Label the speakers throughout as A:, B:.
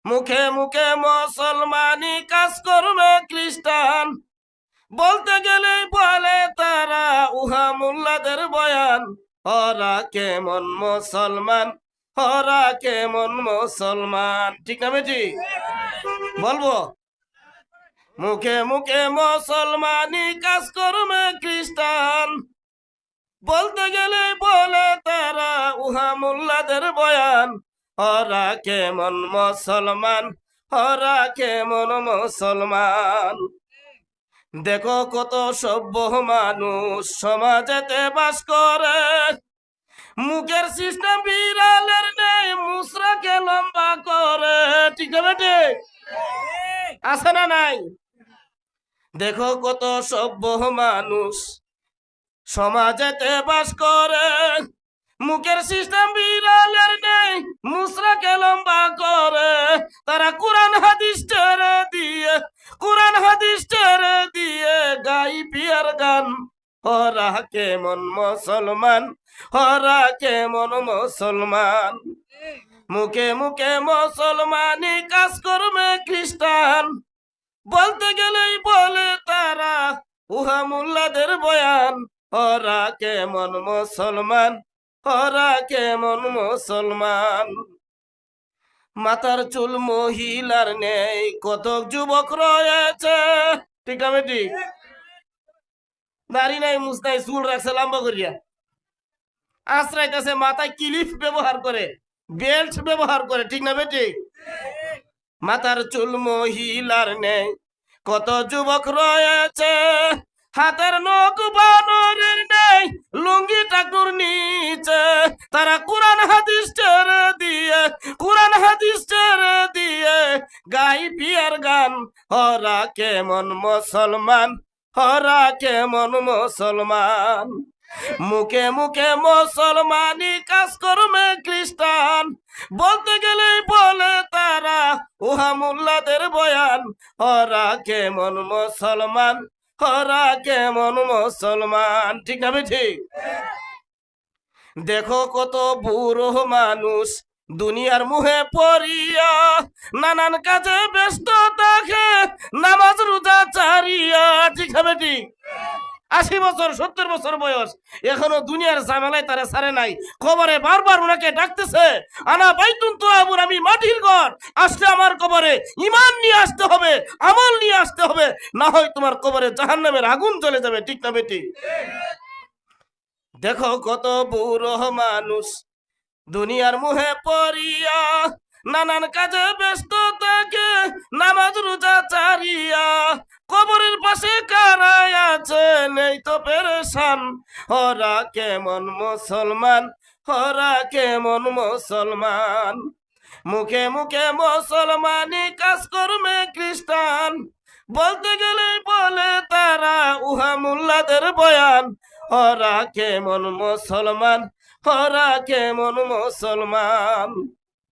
A: মুখে মুখে মুসলমানি কাজ করবে খ্রিস্টান, বলতে গেলেই বলে তারা উহা মোল্লাদের বয়ান। ওরা কেমন মুসলমান, ওরা কেমন মুসলমান, ঠিক না বেটি? বলবো মুখে মুখে মুসলমানি কাজ করবে খ্রিস্টান, বলতে গেলে বলে তারা উহা মোল্লাদের বয়ান। ওরা কেমন মুসলমান, ওরা কেমন মুসলমান। দেখো কত সভ্য মানুষ সমাজেতে বাস করে, মুখের সিস্টেম বিড়ালের নেই, মুসরাকে লম্বা করে, ঠিক না বেটে? আছে না নাই? দেখো কত সভ্য মানুষ সমাজেতে বাস করে, মুখের সিস্টেম বিড়ালের নেই, মুসরাকে লম্বা করে। তারা কোরআন হাদিস ছেড়ে দিয়ে, কোরআন হাদিস ছেড়ে দিয়ে গাই বিয়ার গান। ওরা কেমন মুসলমান, ওরা কেমন মুসলমান। মুখে মুখে মুসলমানি কাজ করবে খ্রিস্টান, বলতে গেলেই বলে তারা উহা মোল্লাদের বয়ান। ওরা কেমন মুসলমান, ওরা কেমন মুসলমান। মাথার চুল মহিলার নেই, কত যুবক রয়েছে, ঠিক না বেটি? দাড়ি নাই, মুছ নাই, চুল রাখছে লম্বা করিয়া, আশ্রাইতেছে, মাথায় ক্লিপ ব্যবহার করে, বেল্ট ব্যবহার করে, ঠিক না বেটি? মাথার চুল মহিলার নেই, কত যুবক রয়েছে, হাতের নখ বানরের নেই, লুঙ্গি টাকুর নিচে। তারা কোরআন হাদিস ছেড়ে দিয়ে, কোরআন হাদিস ছেড়ে দিয়ে গাই বিয়ার গান। ওরা কেমন মুসলমান, ওরা কেমন মুসলমান। মুখে মুখে মুসলমানি কাজ করবে খ্রিস্টান, বলতে গেলেই বলে তারা উহা মোল্লাদের বয়ান। ওরা কেমন মুসলমান, ওরা কেমন মুসলমান, ঠিক না ঠিক? দেখো কত বুড়ো মানুষ দুনিয়ার মুহে পড়িয়া, নানান কাজে ব্যস্ত থাকে, নামাজ রোজা চারিয়া, ঠিক না ঠিক? 80 বছর 70 বছর বয়স, এখনো দুনিয়ার ঝামেলায় তারা ছাড়ে নাই। কবরে বারবার ওনাকে ডাকতেছে, আনা বাইতুন তুরাবুন, আমি মাটির ঘর, আসলে আমার কবরে ঈমান নিয়ে আসতে হবে, আমল নিয়ে আসতে হবে, না হয় তোমার কবরে জাহান্নামের আগুন জ্বলে যাবে, ঠিক না বেটি? দেখো কত বুড়ো মানুষ দুনিয়ার মুহে পড়িয়া, নানান কাজে ব্যস্ত থাকে, নামাজ রোজা চারিয়া। কবরের পাশে কারাই আছে, নেই তো পেরেশান। ওরা কেমন মুসলমান, ওরা কেমন মুসলমান। মুখে মুখে মুসলমানি কাজ করবে খ্রিস্টান, বলতে গেলেই বলে তারা উহা মোল্লাদের বয়ান। ওরা কেমন মুসলমান, ওরা কেমন মুসলমান,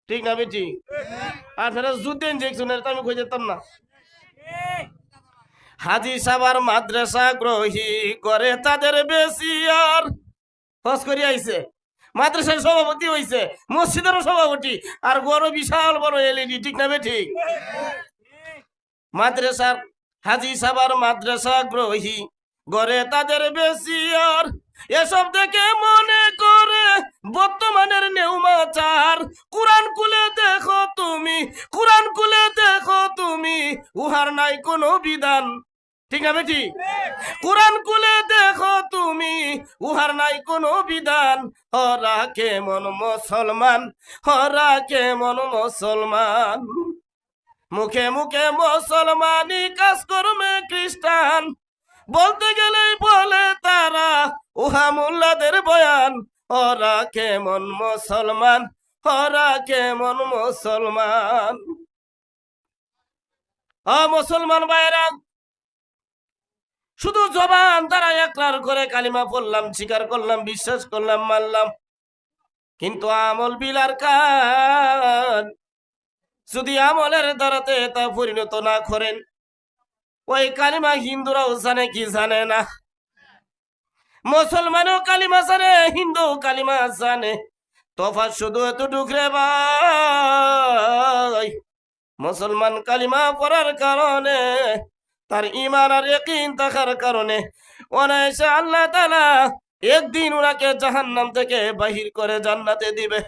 A: ঠিক না বেটি? আর ফের যুদ্ধ ইনজেকশনের আমি কই যেতাম না। হাজি সাবার মাদ্রাসা গ্রহী করে তাদের বেশি, আর হজ করি আইছে, মাদ্রাসার সভাপতি হইছে, মসজিদেরও সভাপতি, আর বড় বিশাল বড় এলইডি, ঠিক না বেটি? মাদ্রাসার হাজি সাবার মাদ্রাসা গ্রহী গড়ে তাদের বেশি, আর এসব দেখে মনে করে বর্তমানের নেউমাচার। কোরআন খুলে দেখো তুমি, কোরআন খুলে দেখো তুমি, উহার নাই কোনো বিধান, ঠিক না বেটি? কোরআন খুলে দেখো তুমি, উহার নাই কোনো বিধান। ওরা কেমন মুসলমান, ওরা কেমন মুসলমান। মুখে মুখে মুসলমানি কাজ করবে খ্রিস্টান, বলতে গেলেই বলে তারা উহা মোল্লাদের বয়ান। ওরা কেমন মুসলমান, ওরা কেমন মুসলমান। মুসলমান ভাইরা, শুধু জবান দ্বারা একরার করে কালিমা পড়লাম, স্বীকার করলাম, বিশ্বাস করলাম, মানলাম, কিন্তু আমল বিলার কান যদি আমলের দ্বারাতে তা পরিণত না করেন, ওই কালিমা হিন্দুরাও জানে কি জানে না, মুসলমানও কালিমা জানে, হিন্দু কালিমা জানে, তফাৎ শুধু এতটুক রে ভাই, মুসলমান কালিমা পড়ার কারণে, তার ঈমান আর ইয়াকিন থাকার কারণে অনায়াসে আল্লাহ তাআলা একদিন ওনাকে জাহান্নাম থেকে বাহির করে জান্নাতে দিবে।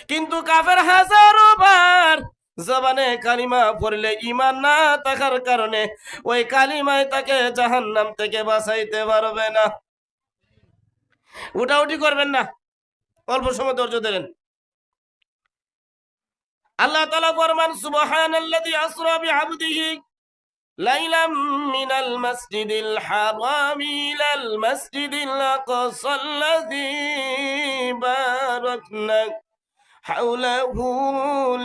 A: কিন্তু কাফের হাজারো বার জবানে কালিমা পড়লে ঈমান না থাকার কারণে ওই কালিমায় তাকে জাহান্নাম থেকে বাঁচাইতে পারবে না। উঠাউঠি করবেন না, অল্প সময় ধৈর্য ধরেন। আল্লাহ তাআলা ফরমান, সুবহানাল্লাযী আসরা বিআবদিহি লাইলাম মিনাল মাসজিদিল হারামি ইলাল মাসজিদিল আকসাল্লাযী বারাকনা হাওলাহু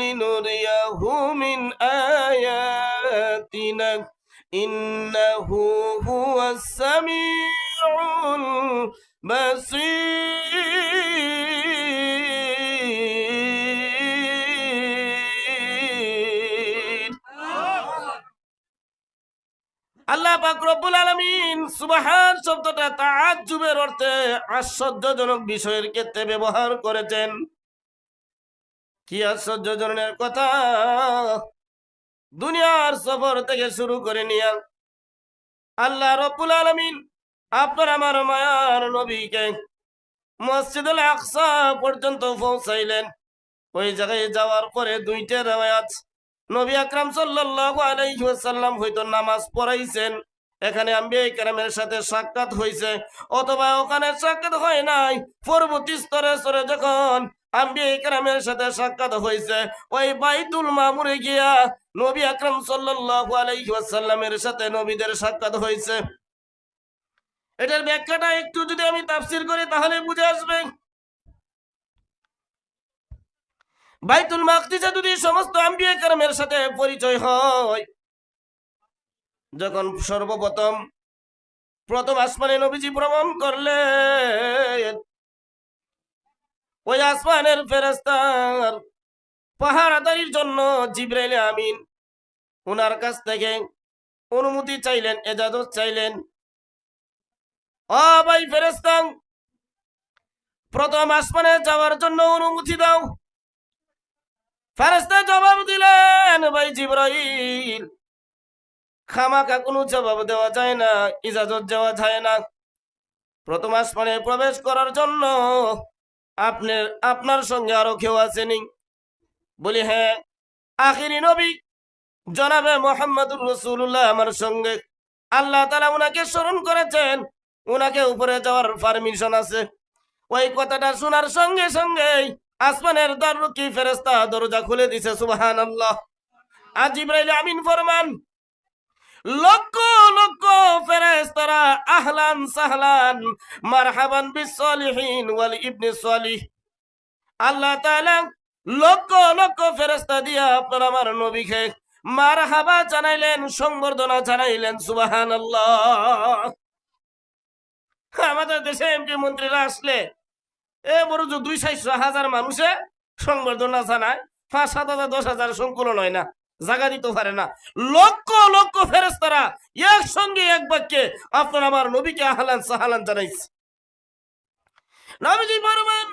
A: লিনুরিয়াহু মিন আয়াতিনা ইন্নাহু হুয়াস সামিউল বাসীর। আল্লাহ পাক রব্বুল আলামিন সুবহান শব্দটা তাআজ্জুবের অর্থে আশ্চর্যজনক বিষয়ের ক্ষেত্রে ব্যবহার করেছেন। কি আশ্চর্যজনকের কথা! দুনিয়ার সফর থেকে শুরু করে নিয়ে আল্লাহ রব্বুল আলামিন আপনার আমার মায়ার নবীকে মসজিদুল আকসা পর্যন্ত পৌঁছাইলেন। ওই জায়গায় যাওয়ার পরে দুইটা রিওয়ায়াত, নবী আকরাম সাল্লাল্লাহু আলাইহি ওয়াসাল্লাম হয়তো নামাজ পড়াইছেন, এখানে আম্বিয়া কেরামের সাথে সাক্ষাৎ হয়েছে, অথবা ওখানে সাক্ষাৎ হয় নাই, পরবর্তী স্তরে স্তরে যখন আম্বিয়া কেরামের সাথে সাক্ষাৎ হয়েছে ওই বাইতুল মামুরে গিয়া নবী আকরাম সাল্লাল্লাহু আলাইহি ওয়াসাল্লামের সাথে নবীদের সাক্ষাৎ হয়েছে। এটার ব্যাখ্যাটা একটু যদি আমি তাফসীর করি তাহলে বুঝে আসবে। বাইতুল মাকদিসে যদি সমস্ত আম্বিয়া কেরামের সাথে পরিচয় হয়, যখন প্রথম আসমানে নবীজি ভ্রমণ করলেন, ওই আসমানের ফেরেশতার পাহারাদারির জন্য জিবরাইল আমিন ওনার কাছ থেকে অনুমতি চাইলেন, ইজাজত চাইলেন। ও ভাই ফেরেশতা, প্রথম আসমানে যাওয়ার জন্য অনুমতি দাও। ফেরেশতা জবাব দিলেন, ভাই জিবরাইল, খামাকা কোনো জবাব দেওয়া যায় না, ইজাজত দেওয়া যায় না। প্রথম আসমানে প্রবেশ করার জন্য আপনার সঙ্গে আরো কেউ আছেনি? বলি হ্যাঁ, আখিরি নবী জনাবে মুহাম্মদুর রাসূলুল্লাহ আমার সঙ্গে। আল্লাহ তাআলা উনাকে স্মরণ করেছেন, উনাকে উপরে যাওয়ার পারমিশন আছে। ওই কথাটা শোনার সঙ্গে সঙ্গেই আসমানের দরজা ফেরেশতা দরজা খুলে দিছে। সুবহানাল্লাহ। আর জিবরাইল আমিন ফরমান, লক্ষ লক্ষ ফেরেশতারা আহলান সাহলান মারহাবান বিস সলিহিন ওয়াল ইবনে সলিহ। আল্লাহ তাআলা লক্ষ লক্ষ ফেরেশতা দিয়া আপনার আমার নবীকে মারহাবা জানাইলেন, সংবর্ধনা জানাইলেন। সুবহানাল্লাহ। আমাদের দেশে এমপি মন্ত্রীরা আসলে বড় 200-400 মানুষে সংবর্ধনা জানায়, 5,000, 10,000 সংকুলন হয় না, জায়গা দিতে পারে না। লক্ষ লক্ষ ফেরেশতারা একসঙ্গে এক বাক্যে আপনার আমার নবীকে আহলান সাহলান জানাইছে। নবীজি ফরমান,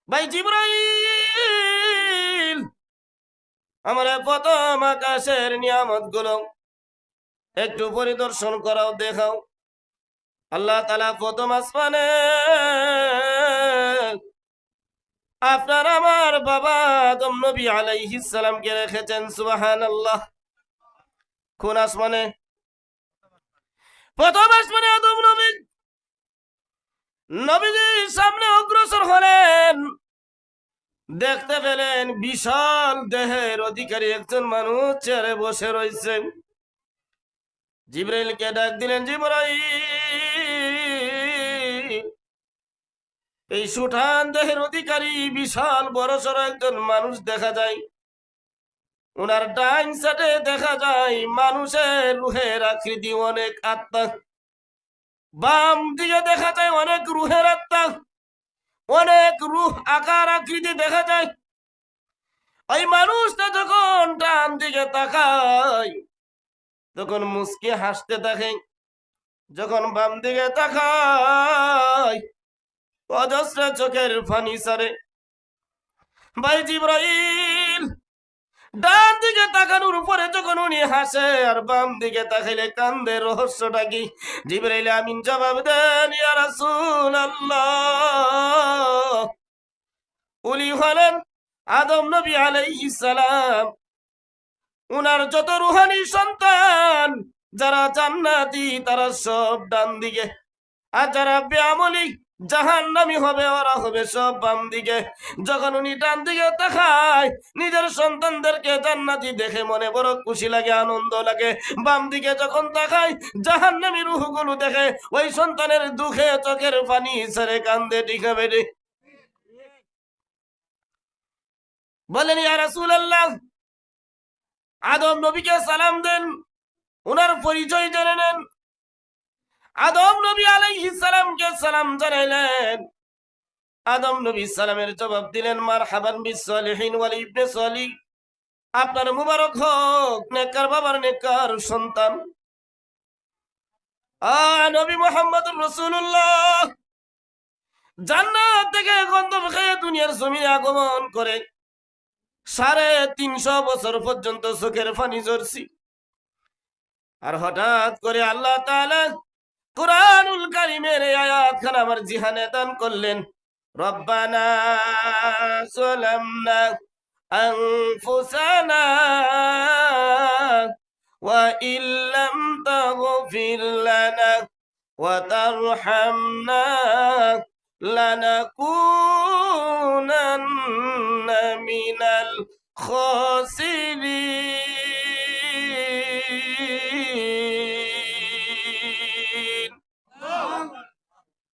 A: ভাই জিবরাইল, আমার প্রথম আকাশের নিয়ামত গুলো একটু পরিদর্শন করাও, দেখাও। আল্লাহ তাআলা প্রথম আসমানে আপনার আমার বাবা আদম নবী আলাইহিস সালামকে রেখেছেন। সুবহানাল্লাহ। কোন আসমানে? প্রথম আসমানে আদম নবী। নবীজির সামনে অগ্রসর হলেন, দেখতে পেলেন বিশাল দেহের অধিকারী একজন মানুষ চেয়ারে বসে রয়েছে। জিবরাইলকে ডাক দিলেন, জিবরাইল, এই সুঠান দেহের অধিকারী বিশাল বড়সড় একজন মানুষ দেখা যায়। ওনার ডাইন সাইডে দেখা যায় মানুষের রুহের আকৃতি, অনেক আত্মা। বাম দিকে দেখা যায় অনেক রুহের আত্মা, অনেক রুহ আকার আকৃতি দেখা যায়। ওই মানুষটা যখন ডান দিকে তাকায় তখন মুস্কি হাসতে থাকে, যখন বাম দিকে তাকায় অজস্র চোখের পানি ছাড়ে। ভাই জিবরাইল, ডান দিকে তাকানোর উপরে যখন উনি হাসে আর বাম দিকে তাকাইলে কান্দে, রহস্যটা কি? জিবরাইল আমিন জবাব দেন, ইয়া রাসূলুল্লাহ, উনি হলেন আদম নবী আলাইহিস সালাম। উনার যত রুহানি সন্তান যারা জান্নাতি তারা সব ডান দিকে, আর যারা বেআমলি জাহান্নামী হবে ওরা হবে সব বাম দিকে। যখন উনি ডান দিকে তাকায় নিজের সন্তানদেরকে জান্নাতি দেখে মনে বড় খুশি লাগে, আনন্দ লাগে। বাম দিকে যখন তাকায় জাহান্নামী রূহগুলো দেখে ওই সন্তানের দুঃখে চোখের পানি ছেড়ে কান্দে। ঠিক হবে রে? বলেন ইয়া রাসূলুল্লাহ, আদম নবীকে সালাম দেন, উনার পরিচয় জেনে নেন। আদম নবী আলাইহিস সালামকে সালাম জানাইলেন। আদম নবী সালামের জবাব দিলেন, মারহাবান বিস সালিহিন ওয়াল ইবনে সালিহ, আপনার মুবারক হোক নেককার বাবার নেককার সন্তান। নবী মুহাম্মদুর রাসূলুল্লাহ জান্নাত থেকে গন্ধব খেয়ে দুনিয়ার জমিনে আগমন করে 350 বছর পর্যন্ত চোখের পানি ঝরছি। আর হঠাৎ করে আল্লাহ তাআলা কুরআনুল কারীমের এই আয়াতখানা আমার জিহানে দান করলেন। রব্বানা যালামনা আনফুসানা ওয়া ইল্লাম তাগফির লানা ওয়া তারহামনা লানাকুনান্না মিনাল খাসিরিন।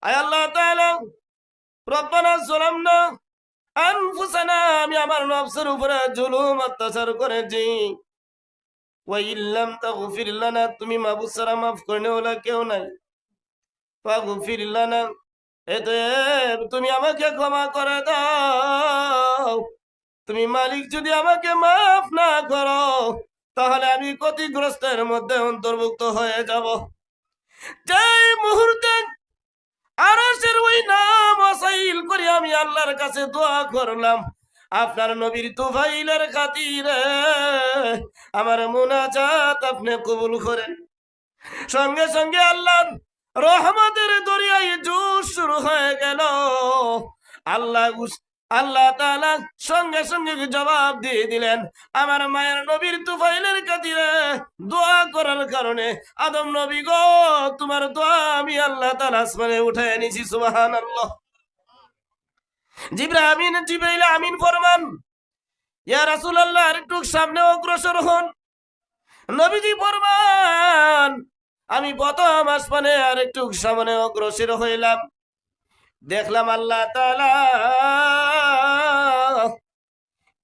A: আয় আল্লাহ তাআলা, রব্বানা যালামনা আনফুসানা, আমি আমার নফসের উপরে জুলুম অত্যাচার করেছি। ওয়া ইল্লাম তাগফির লানা, তুমি মাবুদ ছাড়া মাফ করনে ওলা কেউ নাই। ফাগফির লানা, এতএব তুমি আমাকে ক্ষমা করে দাও। তুমি মালিক যদি আমাকে মাফ না করো তাহলে আমি ক্ষতিগ্রস্তের মধ্যে অন্তর্ভুক্ত হয়ে যাব। যেই মুহূর্তে আরশের ওই নাম ওয়াসাইল করে আমি আল্লাহর কাছে দোয়া করলাম, আপনার নবীর তুফাইলের খাতিরে আমার মুনাজাত আপনি কবুল করেন। সঙ্গে সঙ্গে আল্লাহর রহমতের দরিয়ায় জোশ শুরু হয়ে গেল। আল্লাহ তাআলা সঙ্গে সঙ্গে জবাব দিয়ে দিলেন। আমার মায়ের নবীর তুফাইলের খাতিরে দোয়া করার কারণে আদম নবী গো, তোমার দোয়া আমি আল্লাহ তাআলা আসমানে উঠায় এনেছি। সুবহানাল্লাহ। জিবরাইল আমিন ফরমান, ইয়া রাসূলুল্লাহ আরেকটু সামনে অগ্রসর হন। নবীজি ফরমান, আমি প্রথম আসমানে আরেকটু সামনে অগ্রসর হইলাম। দেখলাম আল্লাহ তাআলা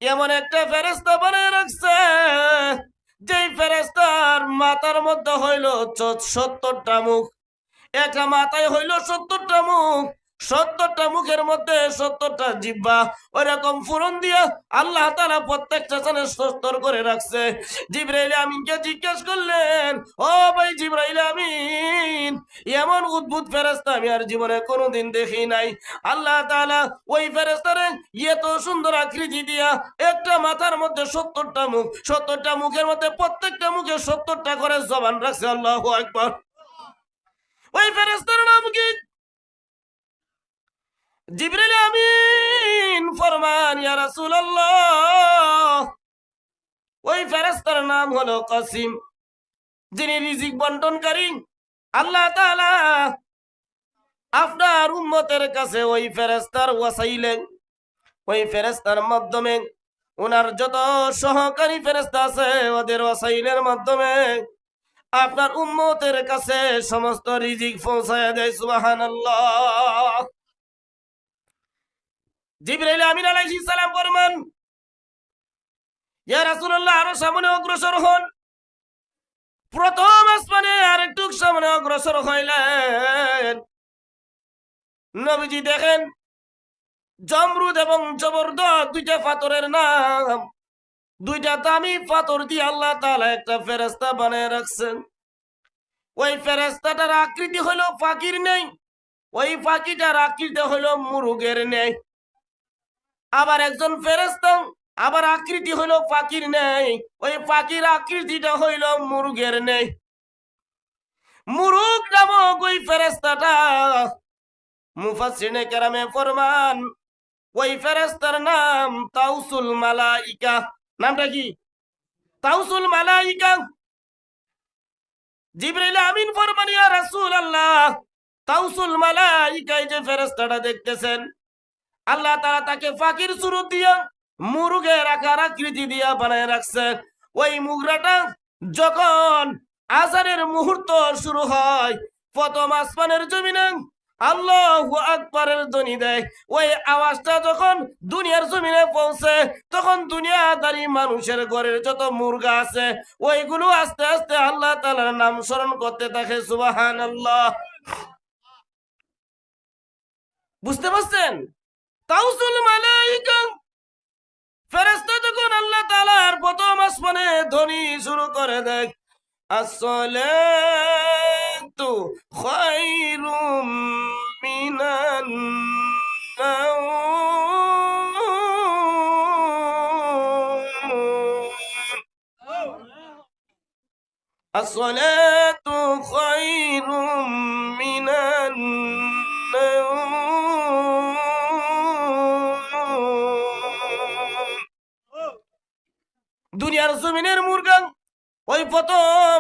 A: এমন একটা ফেরেশতা বানিয়ে রাখছে, যেই ফেরেশতার মাথার মধ্যে হইল 70টা মুখ। একটা মাথায় হইল 70টা মুখ, 70টা মুখের মধ্যে 70টা জিহ্বা। ওইরকম ফুরন দিয়া আল্লাহ তাআলা প্রত্যেকটা স্থানে 70 করে রাখছে। জিবরাইল আমিনকে জিজ্ঞেস করলেন, ও ভাই জিবরাইল আমিন, এমন অদ্ভুত ফেরেশতা আমি আর জীবনে কোনোদিন দেখি নাই। আল্লাহ তাআলা ওই ফেরেশতারে এত সুন্দর আকৃতি দিয়া একটা মাথার মধ্যে 70টা মুখ, 70টা মুখের মধ্যে প্রত্যেকটা মুখে 70টা করে জবান রাখছে। আল্লাহু আকবার। ওই ফেরেশতার নাম কি? জিবরাইল আমিন ফরমান, ইয়া রাসূলুল্লাহ, ওই ফেরেশতার নাম হলো কাসিম, যিনি রিজিক বন্টনকারী। আল্লাহ তাআলা আপনার উম্মতের কাছে ওই ফেরেশতার ওয়াসাইলে, ওই ফেরেশতার মাধ্যমে ওনার যত সহকারী ফেরেশতা আছে ওদের ওয়াসাইলের মাধ্যমে আপনার উম্মতের কাছে সমস্ত রিজিক পৌঁছায় দেয়। সুবহানাল্লাহ। জিবরাইল আমিন আলাইহিস সালাম ফরমান, ইয়া রাসূলুল্লাহ আরো সামনে অগ্রসর হন। প্রথম আসমানে আরেকটু সামনে অগ্রসর হইলেন। নবীজি দেখেন জমরুদ এবং জবরদস্ত দুইটা পাথরের নাম, দুইটা দামি পাথর দিয়ে আল্লাহ তাআলা একটা ফেরেশতা বানিয়ে রাখছেন। ওই ফেরেশতাটার আকৃতি হলো পাখির নেই, ওই পাখিটার আকৃতি হলো মুরগের নেই। আবার একজন ফেরেশতা আবার আকৃতি হইল পাখির নেই, ওই পাখির আকৃতিটা হইল মুরগের নেই। মুরুগ নামক ওই ফেরেস্তাটা মুফাসসিরিনে কেরামে ফরমান ওই ফেরেস্তার নাম তাউসুল মালাইকা। নামটা কি? তাউসুল মালাইকা। জিবরাইল আমিন ফরমান ইয়া রাসূলুল্লাহ, তাউসুল মালাইকা যে ফেরেশতাটা দেখতেছেন, আল্লাহ তাআলা তাকে ফাকির সুরত দিয়া মুরগের আকার আকৃতি দিয়া বানায় রাখছে। ওই মুগরাটা যখন আজানের মুহূর্ত শুরু হয়, প্রথম আসমানের জমিনে আল্লাহু আকবারের ধ্বনি দেয়। ওই আওয়াজটা যখন দুনিয়ার জমিনে পৌঁছে, তখন দুনিয়াদারি মানুষের ঘরের যত মুরগা আছে ওইগুলো আস্তে আস্তে আল্লাহ তাআলার নাম স্মরণ করতে থাকে, সুবহানাল্লাহ। বুঝতে পারছেন? তাউসুল মালাইকা ফেরেশতা যখন আল্লাহ তাআলার প্রথম আসমানে ধ্বনি শুরু করে দেয়, আসসালাতু খায়রুম মিনান নাওম, আসসালাতু খায়রুম মিনান নাওম। দুনিয়ার জমিনের মুরগা ওই প্রথম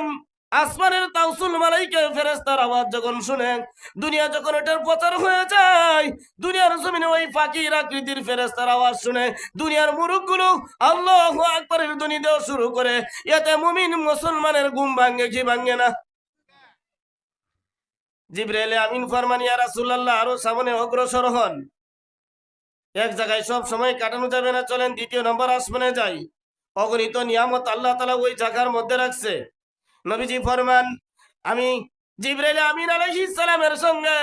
A: আসমানের তাউসুল মালাইকা ফেরেশতার আওয়াজ যখন শুনে, দুনিয়া যখন এটার প্রচার হয়ে যায়, দুনিয়ার জমিনে ওই ফাকির আকৃতির ফেরেশতার আওয়াজ শুনে দুনিয়ার মুরুখগুলো আল্লাহু আকবারের ধ্বনি দেওয়া শুরু করে। এতে মুমিন মুসলমানের ঘুম ভাঙে কি ভাঙে না? জিবরাইল আমিন ফরমান ইয়া রাসূলুল্লাহ, আরো সামনে অগ্রসর হন। এক জায়গায় সব সময় কাটানো যাবে না, চলেন দ্বিতীয় নম্বর আসমানে যাই। অগণিত নিয়ামত আল্লাহ তাআলা ওই জায়গার মধ্যে রাখছে। নবীজি ফরমান, আমি জিবরাইল আমিন আলাইহিস সালামের সঙ্গে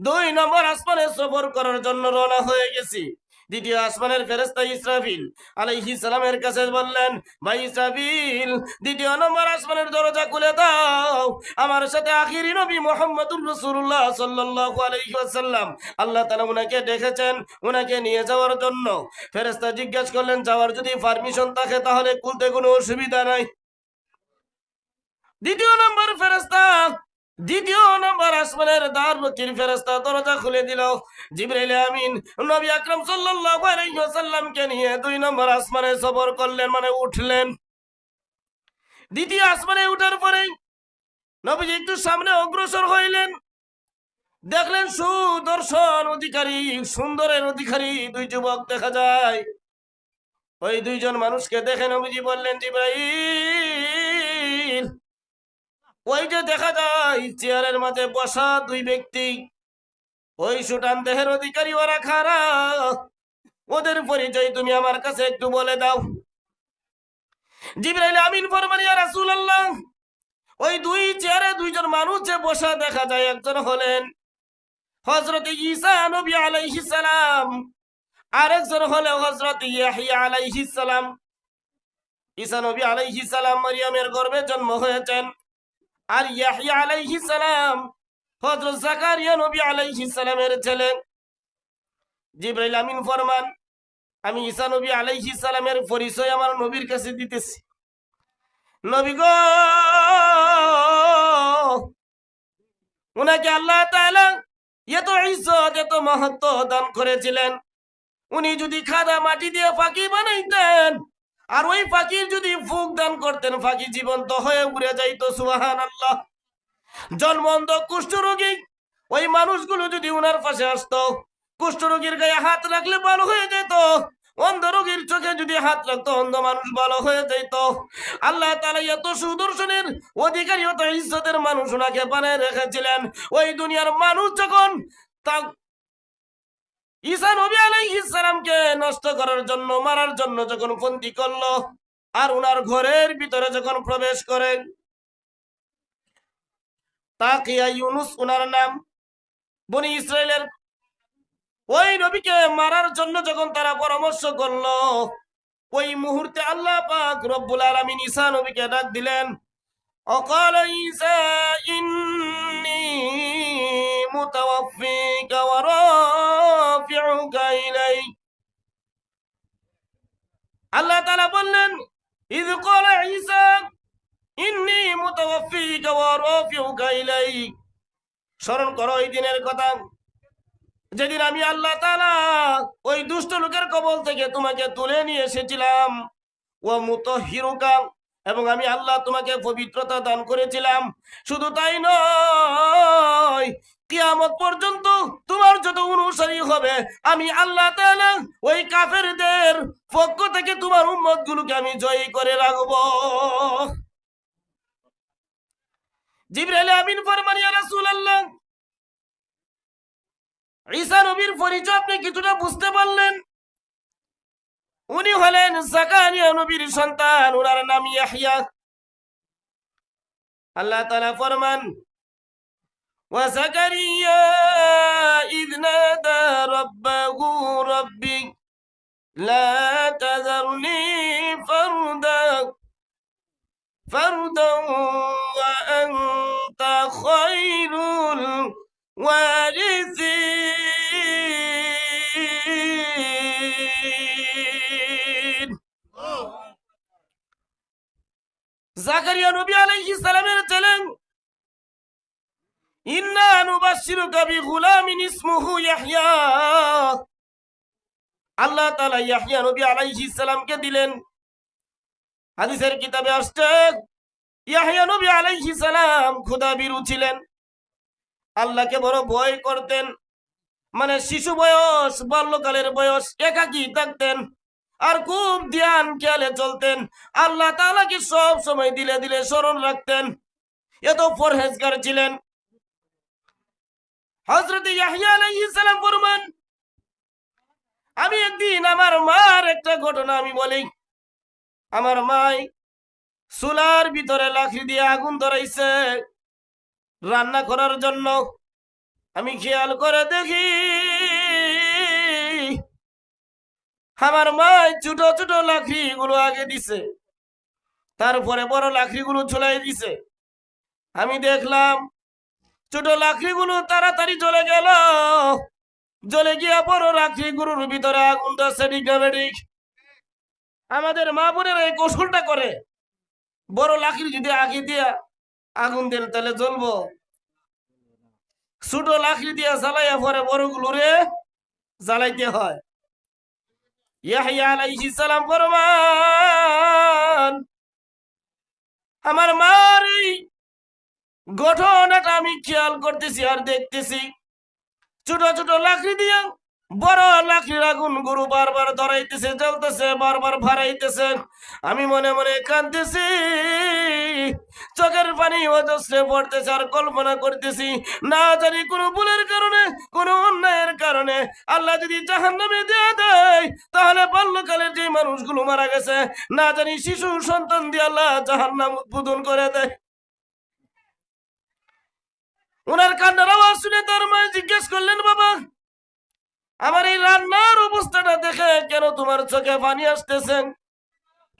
A: 2 নম্বর আসমানে সফর করার জন্য রওনা হয়ে গেছি। দ্বিতীয় আসমানের ফেরেশতা ইসরাফিল আলাইহিস সালামের কাছে বললেন, ভাই ইসরাফিল, দ্বিতীয় নম্বর আসমানের দরজা খুলে দাও, আমার সাথে আখিরি নবী মুহাম্মদুর রাসূলুল্লাহ সাল্লাল্লাহু আলাইহি ওয়াসাল্লাম আল্লাহ তাআলা উনাকে ডেকেছেন, উনাকে নিয়ে যাওয়ার জন্য। ফেরেশতা জিজ্ঞাসা করলেন, যাওয়ার যদি পারমিশন থাকে তাহলে খুলতে কোনো অসুবিধা নাই। দ্বিতীয় নম্বর আসমানের দ্বাররক্ষীর ফেরেশতা দরজা খুলে দিল। জিবরাইল আমিন নবী আকরাম সাল্লাল্লাহু আলাইহি ওয়াসাল্লামকে নিয়ে 2 নম্বর আসমানে সফর করলেন, মানে উঠলেন। দ্বিতীয় আসমানে উঠার পরেই নবীজি একটু সামনে অগ্রসর হইলেন, দেখলেন সুদর্শন অধিকারী, সুন্দরের অধিকারী 2 যুবক দেখা যায়। ওই 2 জন মানুষকে দেখে নবীজি বললেন, জিবরাইল, ওই যে দেখা যায় চেয়ারের মাঝে বসা 2 ব্যক্তি, ওই সুটান দেহের অধিকারী, ওরা খারা, ওদের পরিচয় তুমি আমার কাছে একটু বলে দাও। জিবরাইল আমিন ফরমান, ইয়া রাসূলুল্লাহ, ওই 2 চেয়ারে 2 জন মানুষ যে বসা দেখা যায়, একজন হলেন হযরত ঈসা নবী আলাইহিস সালাম, আরেকজন হলো হযরত ইয়াহইয়া আলাইহিস সালাম। ঈসা নবী আলাইহিস সালাম মারিয়ামের গর্ভে জন্ম হয়েছেন, আর ইয়াহইয়া আলাইহিস সালাম হযরত জাকারিয়া নবী আলাইহিস সালামের ছেলে। জিবরাইল আমিন ফরমান, আমি ঈসা নবী আলাইহিস সালামের পরিচয় আমার নবীর কাছে দিতেছি। নবী গো, উনাকে আল্লাহ তাআলা এত ইজ্জত, এত মাহাত্ম্য দান করেছিলেন। উনি যদি খাদা মাটি দিয়ে ফাঁকি বানাইতেন, আর ওই ফাঁকির যদি ফুক দান করতেন, ফাঁকি জীবন্ত হয়ে উড়ে যাইতো, সুবহানাল্লাহ। জন্মন্ধ কুষ্ঠরোগী ওই মানুষগুলো যদি উনার পাশে আসতো, কুষ্ঠরোগীর গায়ে হাত রাখলে ভালো হয়ে যেত। অন্ধ রোগীর চোখে যদি হাত রাখতো, অন্ধ মানুষ ভালো হয়ে যেত। আল্লাহ তাআলা এত সুদর্শনের অধিকারী, এত ইজ্জতের মানুষ ওনাকে বানিয়ে রেখেছিলেন। ওই দুনিয়ার মানুষ যখন তা ঈসা নবী আলাইহিস সালামকে নষ্ট করার জন্য, মারার জন্য যখন ফন্দি করলো, আর উনার ঘরের ভিতরে যখন প্রবেশ করেন, তাকিয়া ইউনুস উনার নাম, বনি ইসরাইলের ওই নবীকে মারার জন্য যখন তারা পরামর্শ করলো, ওই মুহূর্তে আল্লাহ পাক রব্বুল আলামিন ঈসা নবীকে ডাক দিলেন। অকাল ঈসা ইন্নী মুতাওয়াফফিকা ওয়া রাফিউকা ইলাই। আল্লাহ তাআলা বললেন, ইয ক্বালা ঈসা ইন্নী মুতাওয়াফফিকা ওয়া রাফিউকা ইলাইক। স্মরণ করো ওই দিনের কথা, যেদিন আমি আল্লাহ তাআলা ওই দুষ্ট লোকের কবল থেকে তোমাকে তুলে নিয়ে এসেছিলাম। ওয়া মুতাহহিরুকা, এবং আমি আল্লাহ তোমাকে পবিত্রতা দান করেছিলাম। শুধু তাই নয়, কিয়ামত পর্যন্ত তোমার যত অনুসারী হবে, আমি আল্লাহ তাআলা ওই কাফেরদের পক্ষ থেকে তোমার উম্মতগুলোকে আমি জয়ী করে রাখবো। জিবরাইল আমিন ফরমান, ইয়া রাসূলুল্লাহ, ঈসা নবীর পরিচয় আপনি কিছুটা বুঝতে পারলেন। উনি হলেন জাকারিয়া নবীর সন্তান, ওনার নাম ইয়াহইয়া। আল্লাহ তাআলা ফরমান, ওয়া জাকারিয়া ইয নাদা রাব্বাহু রাব্বি লা তাযারনি ফারদান ওয়া আনতা খায়রুল ওয়ারিসিন। জাকারিয়া নবী আলাইহিস সালামের ছেলে, ইন্না নুবাশশিরুকা বিগুলামিন ইসমুহু ইয়াহইয়া। আল্লাহ তাআলা ইয়াহইয়া নবী আলাইহিস সালামকে দিলেন। হাদিসের কিতাবে আসছে, ইয়াহইয়া নবী আলাইহিস সালাম খোদাবিরু ছিলেন, আল্লাহকে বড় ভয় করতেন। মানে শিশু বয়স, বাল্যকালের বয়স, একাকী থাকতেন আর খুব ধ্যান খেয়ালে চলতেন। আল্লাহ তাআলাকে সব সময় দিলে দিলে স্মরণ রাখতেন, এত পরহেজগার ছিলেন। হযরত ইয়াহইয়া আলাইহিস সালাম ফরমান, আমি একদিন আমার মার একটা ঘটনা আমি বলি। আমার মাই চুলার ভিতরে লাকড়ি দিয়ে আগুন ধরাইছে রান্না করার জন্য। আমি খেয়াল করে দেখি আমার মাই ছোট ছোট লাকড়ি গুলো আগে দিছে, তারপরে বড় লাকড়ি গুলো চুলাই দিছে। আমি দেখলাম ছোট লাকড়ি গুলো তাড়াতাড়ি জ্বলে গেল, জ্বলে গিয়া বড় লাকড়ি গুলোর ভিতরে আগুন ধরছে। ঠিক না বেঠিক? আমাদের মা বোনেরা এই কৌশলটা করে, বড় লাকড়ি যদি আগে দিয়া আগুন দেন তাহলে জ্বলবো, ছোট লাকড়ি দিয়া জ্বালাইয়া পরে বড় গুলোরে জ্বালাইতে হয়। ইয়াহইয়া আলাইহিস সালাম ফরমান, আমার মার এই ঘটনাটা আমি খেয়াল করতেছি আর দেখতেছি, ছোট ছোট লাকড়ি দিয়া বড় লাকড়ির আগুন গুরু বারবার ধরাইতেছে, জ্বলতেছে, বারবার ভারাইতেছে। আমি মনে মনে কাঁদতেছি, চোখের পানি অজস্রে পড়তেছে আর কল্পনা করতেছি, না জানি কোনো ভুলের কারণে, কোনো অন্যায়ের কারণে আল্লাহ যদি জাহান্নামে দিয়ে দেয়, তাহলে বাল্যকালের যে মানুষগুলো মারা গেছে, না জানি শিশু সন্তান দিয়ে আল্লাহ জাহান্নাম উদ্বোধন করে দেয়। ওনার কান্নার আওয়াজ শুনে তার মা জিজ্ঞেস করলেন, বাবা, আমার এই রান্নার অবস্থাটা দেখে কেন তোমার চোখে পানি আসতেছে?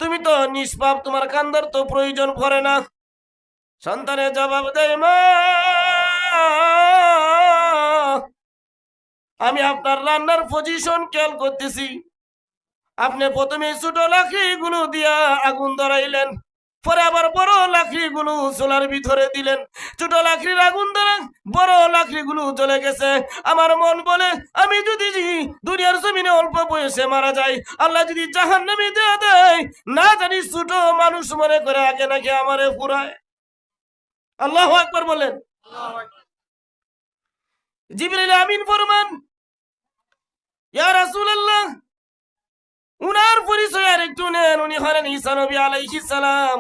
A: তুমি তো নিষ্পাপ, তোমার কান্দার তো প্রয়োজন পড়ে না। সন্তানের জবাব দেয়, মা, আমি আপনার রান্নার পজিশন খেয়াল করতেছি। আপনি প্রথমে ছোট লাকড়ি গুলো দিয়া আগুন ধরাইলেন, পরে আবার বড় লাকড়ি গুলো চুলার ভিতরে দিলেন। ছোট লাকড়ির আগুন ধরা, বড় লাকড়ি গুলো জ্বলে গেছে। আমার মন বলে, আমি যদি দুনিয়ার জমিনে অল্প বয়সে মারা যাই, আল্লাহ যদি জাহান্নামে দিয়ে দেয়, না জানি ছোট মানুষ মনে করে আগে নাকি আমারে পুরায়। আল্লাহু আকবার বলেন। জিবরাইল আমিন ফরমান, ইয়া রাসূলুল্লাহ, উনার পরিচয় আর একটু নেন। উনি হলেন ঈসা নবী আলাইহিস সালাম,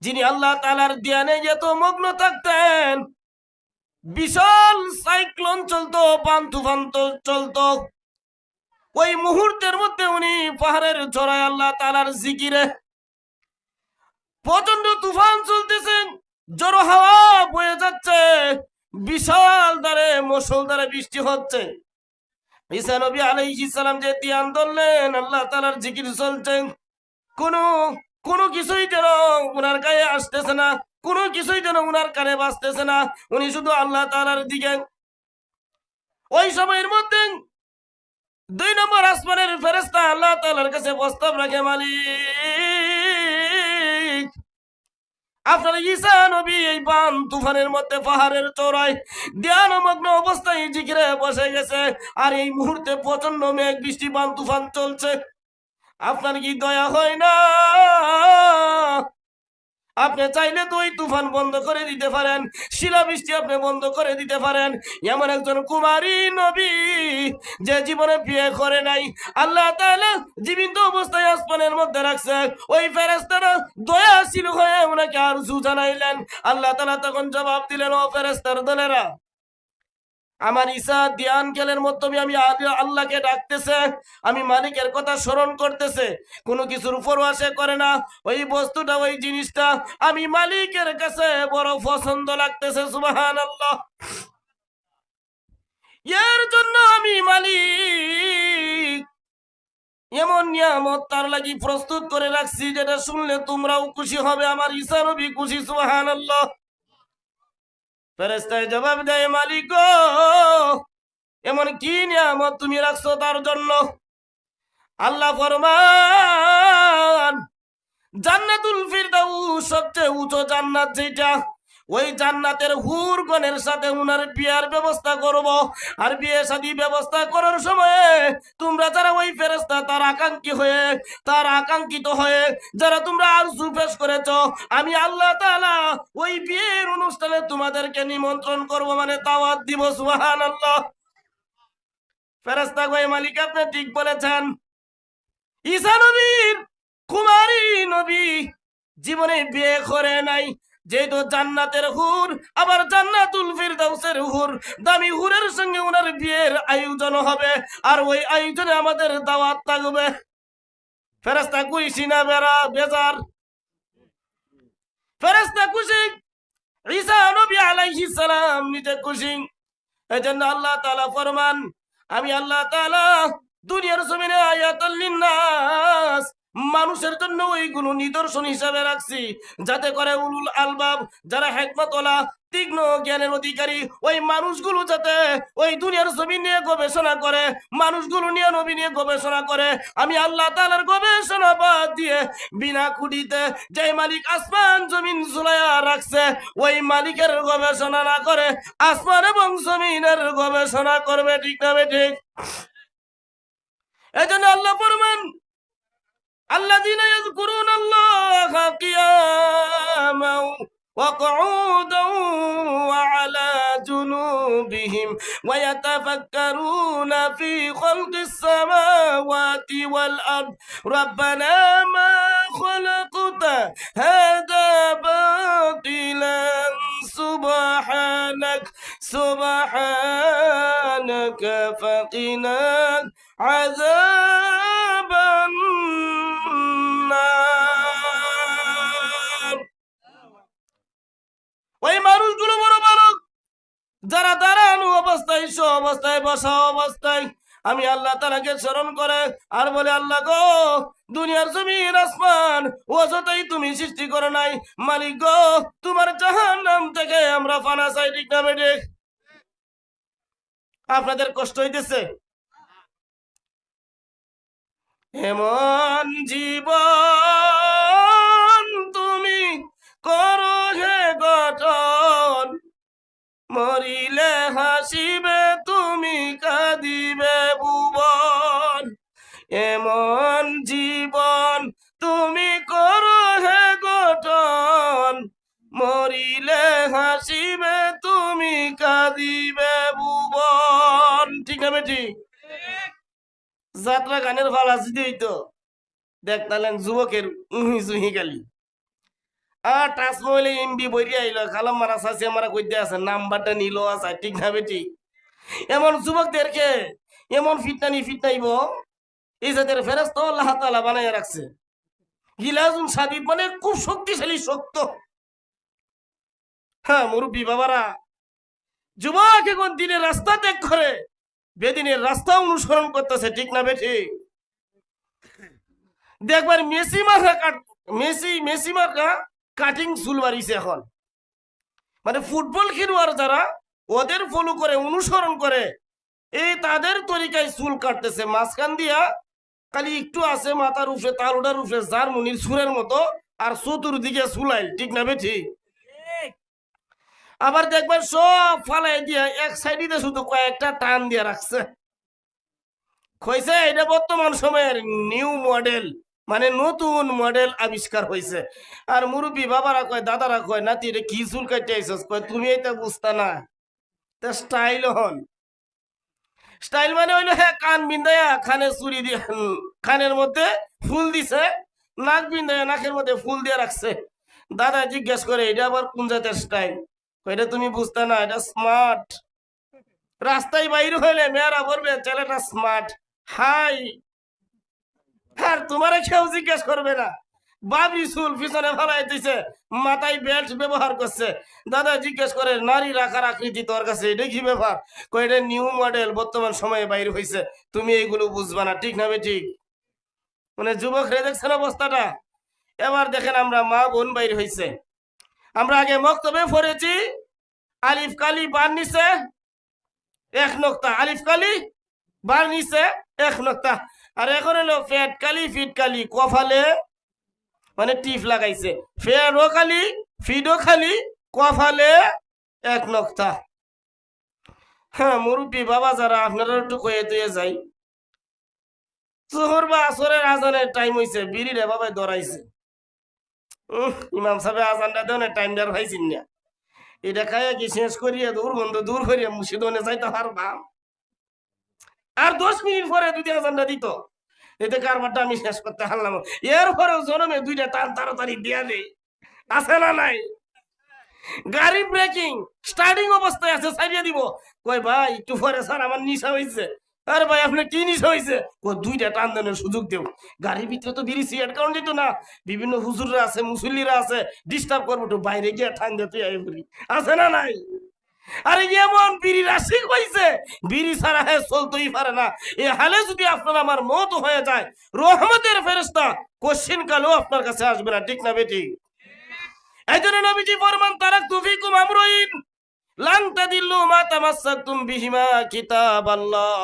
A: যিনি আল্লাহ তাআলার ধ্যানে এত মগ্ন থাকতেন। বিশাল সাইক্লোন চলতো, পান তুফান চলতো, ওই মুহূর্তের মধ্যে উনি পাহাড়ের চড়ায় আল্লাহ তাআলার জিকিরে, প্রচন্ড তুফান চলতেছে, জোর হাওয়া বয়ে যাচ্ছে, বিশাল ধারে মুষলধারে বৃষ্টি হচ্ছে। ঈসা নবী আলাইহিস সালাম যে ধ্যান ধরলেন, আল্লাহ তাআলার জিকির চলছে, কোনো কিছুই যেন উনার গায়ে আসতেছে না, কোনো কিছুই যেন উনার কানে বাজতেছে না, উনি শুধু আল্লাহ তাআলার দিকে। ওই সময়ের মধ্যে 2 নম্বর আসমানের ফেরেশতা আল্লাহ তাআলার কাছে প্রস্তাব রাখে, মালিক আপনার ঈসা নবী এই বান তুফানের মধ্যে পাহাড়ের চূড়ায় ধ্যানমগ্ন অবস্থায় জিকিরে বসে গেছে, আর এই মুহূর্তে প্রচন্ড মেঘ বৃষ্টি বান তুফান চলছে। আপনার কি দয়া হয় না? আপনি চাইলে তো ওই তুফান বন্ধ করে দিতে পারেন, শিলাবৃষ্টি আপনি বন্ধ করে দিতে পারেন। এমন একজন কুমারী নবী যে জীবনে বিয়ে করে নাই, আল্লাহ তাআলা জীবিত অবস্থায় আসমানের মধ্যে রাখছে। ওই ফেরেশতারা দয়াশীল হয়ে ওনাকে আরজু জানাইলেন। আল্লাহ তাআলা তখন জবাব দিলেন, ও ফেরেশতার দলেরা, আমার ঈসা ধ্যান খেলের মাধ্যমে আমি আল্লাহকে ডাকতেছে, আমি মালিকের কথা স্মরণ করতেছে, কোনো কিছুর পরোয়া সে করে না। ওই বস্তুটা, ওই জিনিসটা আমি মালিকের কাছে বড় পছন্দ লাগতেছে। সুবহানাল্লাহ। এর জন্য আমি মালিক এমন নিয়ামত তার লাগি প্রস্তুত করে রাখছি, যেটা শুনলে তোমরাও খুশি হবে, আমার ঈসা নবী খুশি। সুবহানাল্লাহ। ফেরেশতায় জবাব দেয়, মালিক গো, এমন কি নিয়ামত তুমি রাখছো তার জন্য? আল্লাহ ফরমান, জান্নাতুল ফিরদাউস সবচেয়ে উঁচু জান্নাত যেটা, ওই জান্নাতের হুরগণের সাথে উনার বিয়ার ব্যবস্থা করব। আর বিয়ে শাদী ব্যবস্থা করার সময়ে তোমরা যারা ওই ফেরেশতা তার আকাঙ্ক্ষিত হয়ে যারা তোমরা আরজু পেশ করেছ, আমি আল্লাহ তাআলা ওই বিয়ের অনুষ্ঠানে তোমাদেরকে নিমন্ত্রণ করব, মানে দাওয়াত দিব। সুবহানাল্লাহ। ফেরেশতা কয়, মালিক আপনি ঠিক বলেছেন। ঈসা নবীর কুমারী নবী জীবনে বিয়ে করে নাই, যেহেতু জান্নাতের হুর, আবার জান্নাতুল ফিরদাউসের হুর, দামি হুরের সঙ্গে ওনার বিয়ের আয়োজন হবে, আর ওই আয়োজনে আমাদের দাওয়াত থাকবে। ফেরেশতা খুশি না বেজার? ফেরেশতা খুশি, ঈসা নবী আলাইহিস সালাম নিজে খুশি। এজন্য আল্লাহ তাআলা ফরমান, আমি আল্লাহ তাআলা দুনিয়ার জমিনে আয়াতুল লিন্নাস মানুষের জন্য ওইগুলো নিদর্শন হিসাবে রাখছি, যাতে করে উলুল আলবাব, যারা হিকমতওয়ালা তীক্ষ্ণ জ্ঞানের অধিকারী, ওই মানুষগুলো যাতে ওই দুনিয়ার জমিন নিয়ে গবেষণা করে, মানুষগুলো নিয়ে নবী নিয়ে গবেষণা করে। আমি আল্লাহ তাআলার গবেষণা বাদ দিয়ে বিনা খুঁটিতে যে মালিক আসমান জমিন ঝুলাইয়া রাখছে, ওই মালিকের গবেষণা না করে আসমান এবং জমিনের গবেষণা করবে। ঠিক না ঠিক? এজন্য আল্লাহ ফরমান, আল্লাযীনা ইয়াযকুরুনাল্লাহা কিয়ামান ওয়া কুউদান ওয়া আলা জুনুবিহিম ওয়া ইয়াতাফাক্কারুনা ফি খালকিস সামাওয়াতি ওয়াল আরদ রাব্বানা মা খালাকতা হাযা বাতিলান সুবহানাকা ফাকিনা আযাবান নার। ওই মানুষগুলো বড় ভালো, যারা দাঁড়ানো অবস্থায়, শো অবস্থায়, বসা অবস্থায় আমি আল্লাহ তাআলাকে স্মরণ করে আর বলে, আল্লাহ গো, দুনিয়ার জমিন আসমান অযথাই তুমি সৃষ্টি করো নাই, মালিক গো, তোমার জাহান্নাম থেকে আমরা ফানা চাই। ঠিক না বেঠিক? আপনাদের কষ্ট হইতেছে? এমন জীবন তুমি করো হে গঠন, মরিলে হাসিবে তুমি কাঁদিবে ভুবন। এমন জীবন তুমি করো হে গঠন, মরিলে হাসিবে তুমি কাঁদিবে ভুবন। ঠিক না বেটি? যাত্রা গানের ফালা যদি হইতো, দেখতালেন যুবকের জুহি গালি আর টাচমোবাইলে এমবি বইরে আইলো, খালাম মারা চাষি মারা কইতে আছে, নাম্বারটা নিল আছে। ঠিক না বেটি? এমন যুবকদেরকে এমন ফিটনাইব, এই জাতের ফেরেশতা আল্লাহ তাআলা বানাইয়া রাখছে। গিলাজুন সাদিদ মানে খুব শক্তিশালী, শক্ত। হ্যাঁ মুরব্বী বাবারা, যুবক এখন দিনের রাস্তা ত্যাগ করে বেদিনের রাস্তা অনুসরণ করতেছে। ঠিক না বেঠি? দেখবার মেসি মার্কা কাটিং চুল বাড়িছে এখন, মানে ফুটবল খেলোয়াড় যারা ওদের ফলো করে, অনুসরণ করে, এই তাদের তরিকায় চুল কাটতেছে মাঝখান দিয়া খালি একটু আছে মাথার উপরে তালুটার উপরে জার্মনির সুরের মতো, আর চতুর্দিকে চুলাইল, ঠিক না বেঠি? আবার দেখবেন সব ফালাই দিয়া এক সাইডে শুধু কয়েকটা টান দিয়ে রাখছে। কইছে এটা বর্তমান সময়ের নিউ মডেল, মানে নতুন মডেল আবিষ্কার হয়েছে। আর মুরব্বী বাবারা কয়, দাদারা কয়, নাতি এটা কি চুল কাটতে আইসস? কয় তুমি এটা বুঝতা না, তা স্টাইল হন। স্টাইল মানে হইলো হ্যাঁ কান বিন্দায়া খানে চুরি দিয়ে খানের মধ্যে ফুল দিছে, নাক বিন্দায়া নাকের মধ্যে ফুল দিয়ে রাখছে। দাদা জিজ্ঞেস করে এটা আবার কোন জাতের স্টাইল? এটা তুমি বুঝতে না, এটা স্মার্ট। রাস্তায় বাইরে হইলে মেয়েরা বলবে ছেলেটা স্মার্ট। হাই, আর তোমারে কেউ জিজ্ঞেস করবে না। বাবরি চুল পিছনে ফেলাই দিছে, মাথায় বেল্ট ব্যবহার করছে। দাদা জিজ্ঞেস করে নারী রাখার আকৃতি তোর কাছে এটা কি ব্যাপার? কই এটা নিউ মডেল, বর্তমান সময়ে বাইরে হয়েছে, তুমি এইগুলো বুঝবা না, ঠিক না বে ঠিক? মানে যুবক রে দেখছেন অবস্থাটা। এবার দেখেন আমরা মা বোন বাইরে হয়েছে, আমরা আগে মক্তবে পড়েছি আলিফ কালি বার নিচে এক নক্তা, আলিফ কালি বার নিচে এক নক্তা। আর এখন হলো ফেট কালি ফিট কালি, কফালে মানে টিপ লাগাইছে, ফেরও খালি ফিডও খালি, কফালে এক নক্তা। হ্যাঁ মুরব্বী বাবা যারা, আপনারা একটু কয়ে দিয়ে যাই, জোহর বা আসরের আজানের টাইম হইছে, বিড়ি রে বাবাই ধরাইছে। ইমাম সাহেব আজানটা দেওয়ার টাইম দেওয়ার ভাইছিন না, এটা খাইয়া কি শেষ করিয়া দুর্গন্ধ দূর করিয়া মুর্শিদনে যাইতে পারবাম। আর 10 মিনিট পরে যদি আজানটা দিত, এতে কারবারটা আমি শেষ করতে পারলাম। এরপরেও জনমে দুইটা টান তাড়াতাড়ি দিয়া দেয়, আছে না নাই? গাড়ি ব্রেকিং স্টার্টিং অবস্থায় আছে, ছাড়িয়ে দিব, কই ভাই একটু পরে স্যার আমার নিশা হয়েছে। আরে ভাই আপনার কি নিশা হয়েছে? ও দুইটা টান দেনের সুযোগ দেও। গাড়ির ভিতরে তো বিড়ি সিগারেট কারণ দিত না, বিভিন্ন হুজুররা আছে, মুসল্লিরা আছে, ডিস্টার্ব করবো, তো বাইরে গিয়ে ঠান দিতে আছে না নাই? আরে এমন বিড়ি রাশি হয়েছে, বিড়ি ছাড়া হ্যাঁ চলতেই পারে না। এ হালে যদি আপনার আমার মত হয়ে যায়, রহমতের ফেরেশতা কোশ্চিন কালেও আপনার কাছে আসবে না, ঠিক না বেটি? এই জন্য নবীজি ফরমান তারাকতু ফিকুম আমরাইন লান তাদিল্লু মা তামাসসাকতুম বিহিমা কিতাবাল্লাহ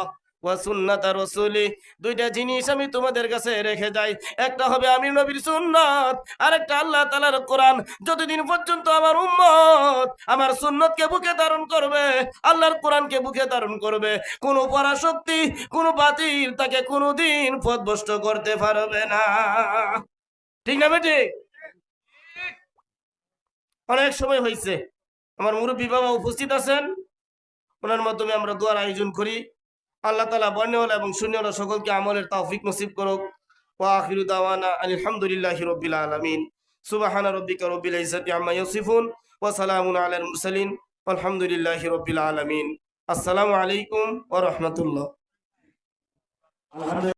A: ওয়া সুন্নাতা রাসূলি। দুইটা জিনিস আমি তোমাদের কাছে রেখে যাই, একটা হবে আমি নবীর সুন্নাত, আর একটা আল্লাহ তাআলার কোরআন। যতদিন পর্যন্ত আমার উম্মত আমার সুন্নতকে বুকে ধারণ করবে, আল্লাহর কোরআনকে বুকে ধারণ করবে, কোন পরাশক্তি কোন বাতিল তাকে কোনোদিন পথভ্রষ্ট করতে পারবে না, ঠিক না বেটি? অনেক সময় হয়েছে, আমার মুরব্বী বাবা উপস্থিত আছেন, ওনার মাধ্যমে আমরা দোয়ার আয়োজন করি। আল্লাহ তাআলা বর্ণওয়ালা এবং শূন্যওয়ালা সকলকে আমলের তৌফিক নসিব করুক। ওয়া আখিরু দাওয়ানা আলহামদুলিল্লাহি রাব্বিল আলামিন। সুবহানা রাব্বিকা রাব্বিল ইজ্জাতি আম্মা ইয়াসিফুন ওয়া সালামুন আলাল মুরসালিন আলহামদুলিল্লাহি রাব্বিল আলামিন। আসসালামু আলাইকুম ওয়া রাহমাতুল্লাহ।